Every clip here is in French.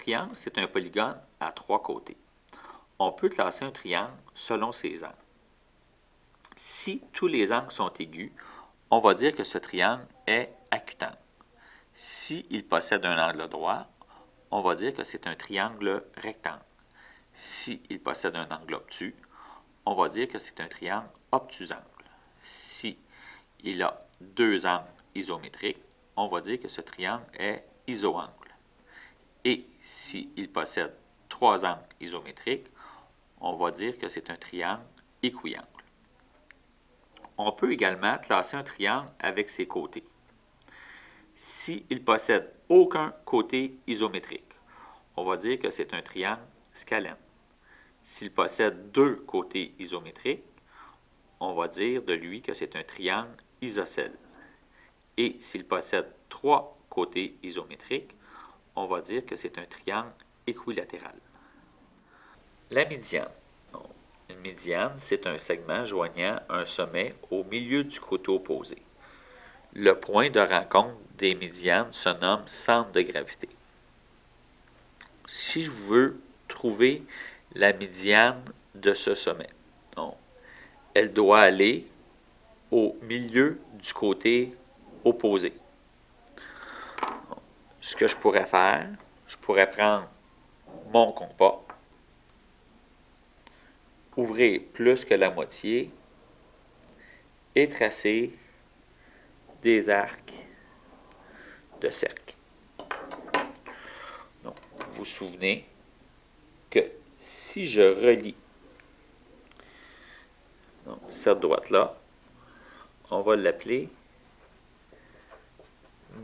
triangle, c'est un polygone à 3 côtés. On peut classer un triangle selon ses angles. Si tous les angles sont aigus, on va dire que ce triangle est acutangle. S'il possède un angle droit, on va dire que c'est un triangle rectangle. S'il possède un angle obtus, on va dire que c'est un triangle obtusangle. Si il a deux angles isométriques, on va dire que ce triangle est isoangle. Et s'il possède trois angles isométriques, on va dire que c'est un triangle équiangle. On peut également classer un triangle avec ses côtés. S'il possède aucun côté isométrique, on va dire que c'est un triangle scalène. S'il possède deux côtés isométriques, on va dire de lui que c'est un triangle isocèle. Et s'il possède trois côtés isométriques, on va dire que c'est un triangle équilatéral. La médiane. Une médiane, c'est un segment joignant un sommet au milieu du côté opposé. Le point de rencontre des médianes se nomme centre de gravité. Si je veux trouver la médiane de ce sommet, elle doit aller au milieu du côté opposé. Ce que je pourrais faire, je pourrais prendre mon compas, ouvrir plus que la moitié et tracer des arcs de cercle. Donc, vous vous souvenez que si je relie cette droite-là, on va l'appeler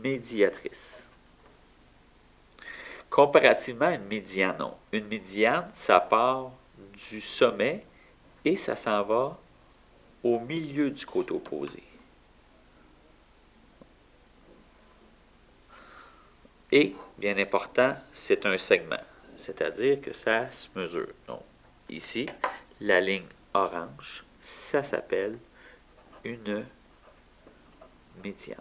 médiatrice. Comparativement à une médiane, une médiane, ça part du sommet et ça s'en va au milieu du côté opposé. Et, bien important, c'est un segment, c'est-à-dire que ça se mesure. Donc, ici, la ligne orange, ça s'appelle une médiane.